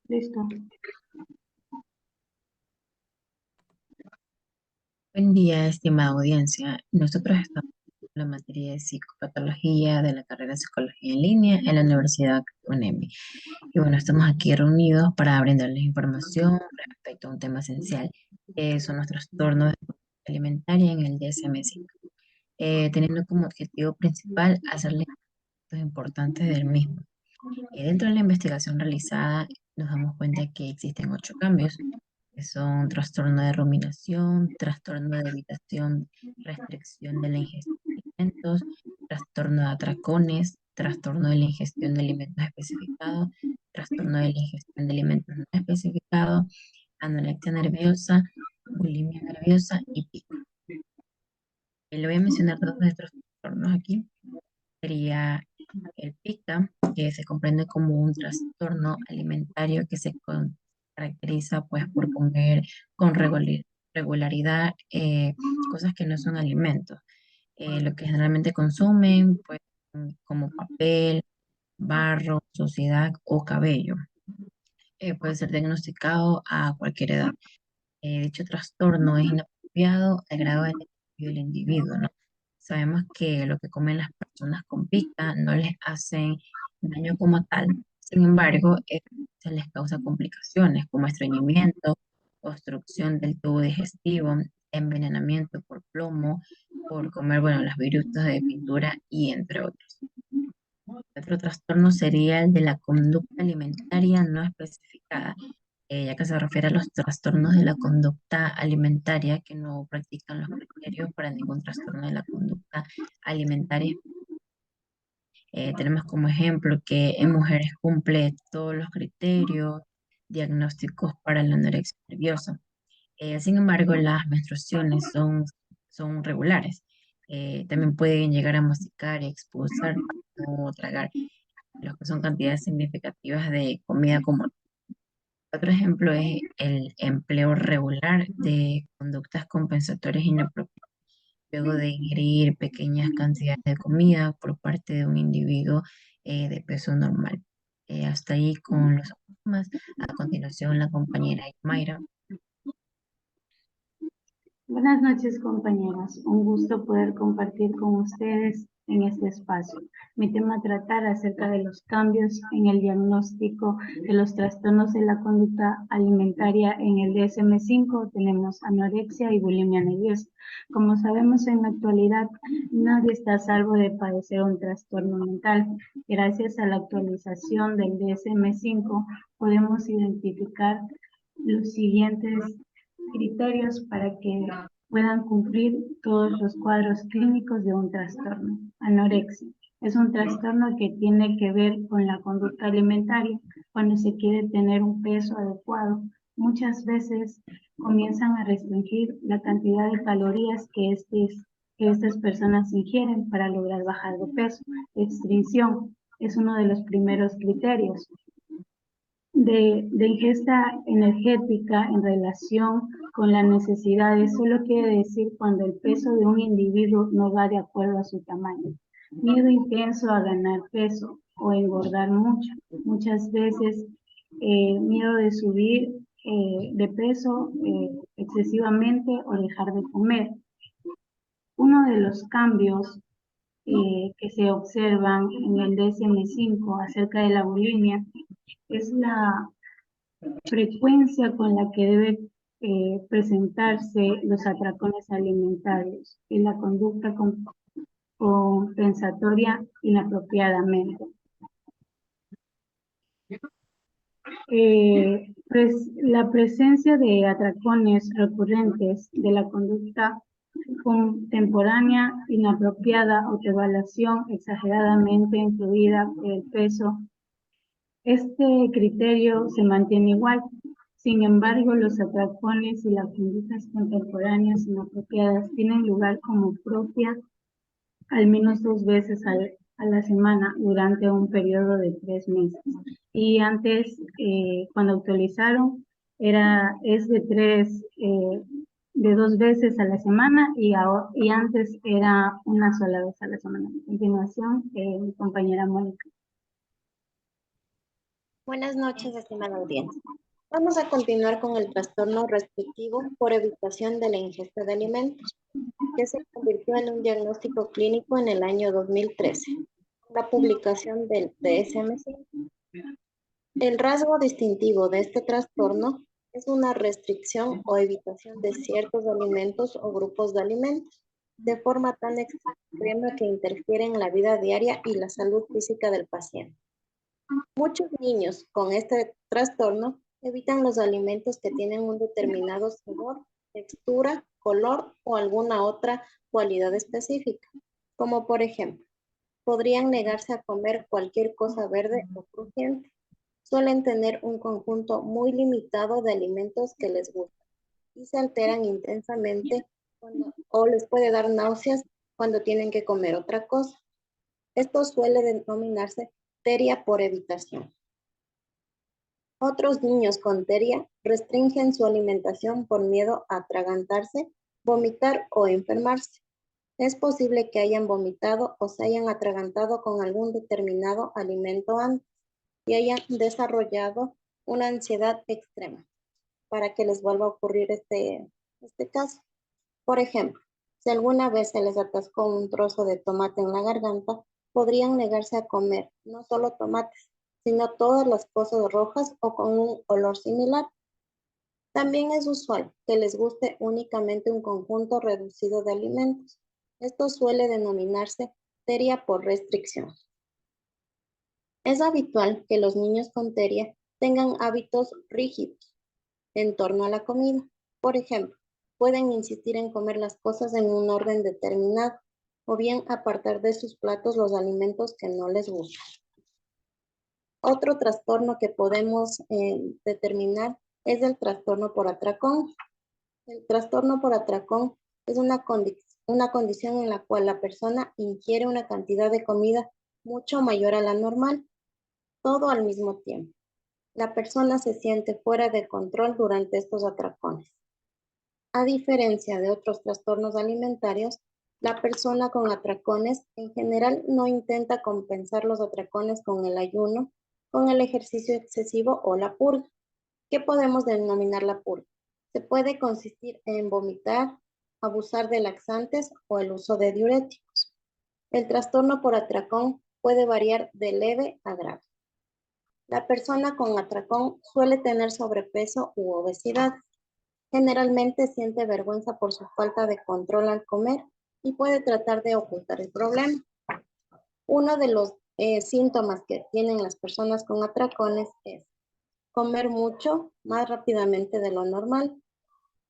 Listo. Buen día, estimada audiencia. Nosotros estamos en la materia de psicopatología de la carrera de psicología en línea en la Universidad UNEMI. Y bueno, estamos aquí reunidos para brindarles información respecto a un tema esencial, que son los trastornos de conducta alimentaria en el DSM-5, teniendo como objetivo principal hacerles datos importantes del mismo. Dentro de la investigación realizada, nos damos cuenta que existen 8 cambios, que son trastorno de ruminación, trastorno de evitación, restricción de la ingesta de alimentos, trastorno de atracones, trastorno de la ingestión de alimentos especificados, trastorno de la ingestión de alimentos no especificados, anorexia nerviosa, bulimia nerviosa y pico. Le voy a mencionar dos de estos trastornos aquí. Sería el PICA, que se comprende como un trastorno alimentario que caracteriza pues por comer con regularidad cosas que no son alimentos. Lo que generalmente consumen pues como papel, barro, suciedad o cabello. Puede ser diagnosticado a cualquier edad. Dicho trastorno es inapropiado al grado del individuo, ¿no? Sabemos que lo que comen las personas con pica no les hacen daño como tal. Sin embargo, se les causa complicaciones como estreñimiento, obstrucción del tubo digestivo, envenenamiento por plomo, por comer, bueno, las virutas de pintura y entre otros. Otro trastorno sería el de la conducta alimentaria no especificada, ya que se refiere a los trastornos de la conducta alimentaria que no practican los criterios para ningún trastorno de la conducta alimentaria. Tenemos como ejemplo que en mujeres cumple todos los criterios diagnósticos para la anorexia nerviosa. Sin embargo, las menstruaciones son regulares. También pueden llegar a masticar y expulsar o tragar los que son cantidades significativas de comida común. Otro ejemplo es el empleo regular de conductas compensatorias inapropiadas luego de ingerir pequeñas cantidades de comida por parte de un individuo de peso normal. Hasta ahí con los síntomas. A continuación, la compañera Mayra. Buenas noches, compañeras. Un gusto poder compartir con ustedes en este espacio. Mi tema a tratar acerca de los cambios en el diagnóstico de los trastornos de la conducta alimentaria en el DSM-5. Tenemos anorexia y bulimia nerviosa. Como sabemos en la actualidad, nadie está a salvo de padecer un trastorno mental. Gracias a la actualización del DSM-5, podemos identificar los siguientes criterios para que puedan cumplir todos los cuadros clínicos de un trastorno. Anorexia es un trastorno que tiene que ver con la conducta alimentaria. Cuando se quiere tener un peso adecuado, muchas veces comienzan a restringir la cantidad de calorías que estas personas ingieren para lograr bajar de peso. Extinción es uno de los primeros criterios de ingesta energética en relación con las necesidades. Solo quiere decir cuando el peso de un individuo no va de acuerdo a su tamaño. Miedo intenso a ganar peso o engordar mucho. Muchas veces miedo de subir de peso excesivamente o dejar de comer. Uno de los cambios que se observan en el DSM-5 acerca de la bulimia es la frecuencia con la que debe presentarse los atracones alimentarios y la conducta compensatoria inapropiadamente. La presencia de atracones recurrentes de la conducta contemporánea inapropiada, autoevaluación exageradamente influida por el peso. Este criterio se mantiene igual. Sin embargo, los atracones y las conductas contemporáneas inapropiadas tienen lugar como propia al menos 2 veces a la semana durante un periodo de 3 meses. Y antes, cuando actualizaron, es de 2 veces a la semana y antes era una sola vez a la semana. A continuación, mi compañera Mónica. Buenas noches, estimada audiencia. Vamos a continuar con el trastorno restrictivo por evitación de la ingesta de alimentos, que se convirtió en un diagnóstico clínico en el año 2013, la publicación del DSM-5. El rasgo distintivo de este trastorno es una restricción o evitación de ciertos alimentos o grupos de alimentos, de forma tan extrema que interfiere en la vida diaria y la salud física del paciente. Muchos niños con este trastorno evitan los alimentos que tienen un determinado sabor, textura, color o alguna otra cualidad específica, como por ejemplo, podrían negarse a comer cualquier cosa verde o crujiente. Suelen tener un conjunto muy limitado de alimentos que les gustan y se alteran intensamente o les puede dar náuseas cuando tienen que comer otra cosa. Esto suele denominarse teria por evitación. Otros niños con teria restringen su alimentación por miedo a atragantarse, vomitar o enfermarse. Es posible que hayan vomitado o se hayan atragantado con algún determinado alimento antes y hayan desarrollado una ansiedad extrema para que les vuelva a ocurrir este caso. Por ejemplo, si alguna vez se les atascó un trozo de tomate en la garganta, podrían negarse a comer no solo tomates, sino todas las cosas rojas o con un olor similar. También es usual que les guste únicamente un conjunto reducido de alimentos. Esto suele denominarse teria por restricción. Es habitual que los niños con teria tengan hábitos rígidos en torno a la comida. Por ejemplo, pueden insistir en comer las cosas en un orden determinado o bien apartar de sus platos los alimentos que no les gustan. Otro trastorno que podemos determinar es el trastorno por atracón. El trastorno por atracón es una condición en la cual la persona ingiere una cantidad de comida mucho mayor a la normal, todo al mismo tiempo. La persona se siente fuera de control durante estos atracones. A diferencia de otros trastornos alimentarios, la persona con atracones en general no intenta compensar los atracones con el ayuno, con el ejercicio excesivo o la purga. ¿Qué podemos denominar la purga? Se puede consistir en vomitar, abusar de laxantes o el uso de diuréticos. El trastorno por atracón puede variar de leve a grave. La persona con atracón suele tener sobrepeso u obesidad. Generalmente siente vergüenza por su falta de control al comer y puede tratar de ocultar el problema. Uno de los síntomas que tienen las personas con atracones es comer mucho, más rápidamente de lo normal,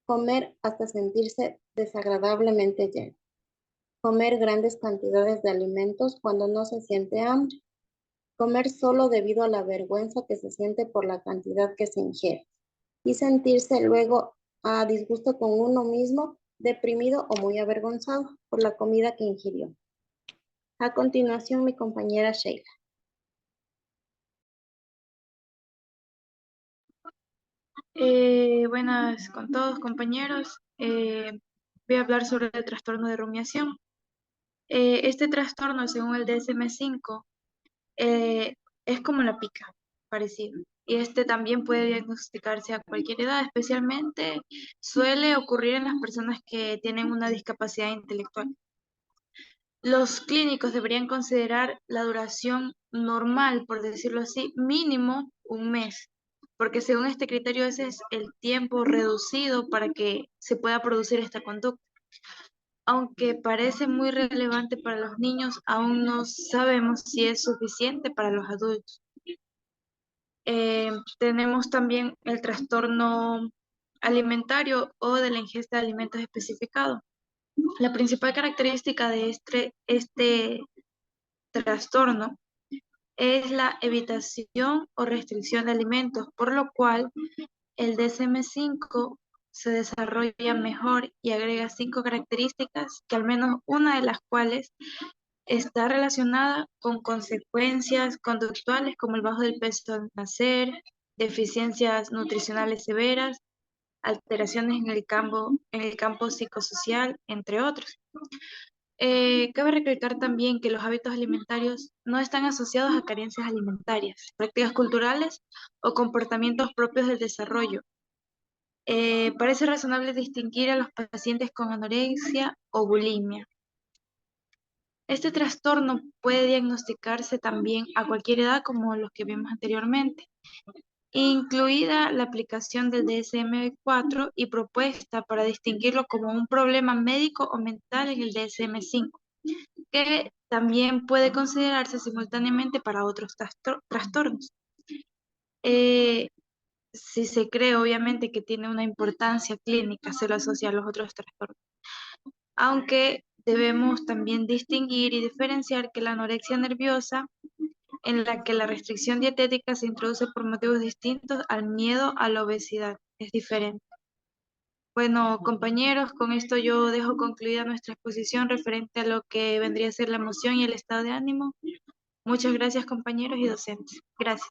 comer hasta sentirse desagradablemente lleno, comer grandes cantidades de alimentos cuando no se siente hambre, comer solo debido a la vergüenza que se siente por la cantidad que se ingiere y sentirse luego a disgusto con uno mismo, deprimido o muy avergonzado por la comida que ingirió. A continuación, mi compañera Sheila. Buenas con todos, compañeros. Voy a hablar sobre el trastorno de rumiación. Este trastorno, según el DSM-5, es como la pica, parecido. Y este también puede diagnosticarse a cualquier edad, especialmente suele ocurrir en las personas que tienen una discapacidad intelectual. Los clínicos deberían considerar la duración normal, por decirlo así, mínimo un mes, porque según este criterio ese es el tiempo reducido para que se pueda producir esta conducta. Aunque parece muy relevante para los niños, aún no sabemos si es suficiente para los adultos. Tenemos también el trastorno alimentario o de la ingesta de alimentos especificados. La principal característica de este trastorno es la evitación o restricción de alimentos, por lo cual el DSM-5 se desarrolla mejor y agrega 5 características, que al menos una de las cuales está relacionada con consecuencias conductuales como el bajo del peso al nacer, deficiencias nutricionales severas, alteraciones en el campo psicosocial, entre otros. Cabe recalcar también que los hábitos alimentarios no están asociados a carencias alimentarias, prácticas culturales o comportamientos propios del desarrollo. Parece razonable distinguir a los pacientes con anorexia o bulimia. Este trastorno puede diagnosticarse también a cualquier edad, como los que vimos anteriormente, incluida la aplicación del DSM-4 y propuesta para distinguirlo como un problema médico o mental en el DSM-5, que también puede considerarse simultáneamente para otros trastornos. Si se cree obviamente que tiene una importancia clínica, se lo asocia a los otros trastornos. Aunque debemos también distinguir y diferenciar que la anorexia nerviosa, en la que la restricción dietética se introduce por motivos distintos al miedo a la obesidad, es diferente. Bueno, compañeros, con esto yo dejo concluida nuestra exposición referente a lo que vendría a ser la emoción y el estado de ánimo. Muchas gracias, compañeros y docentes. Gracias.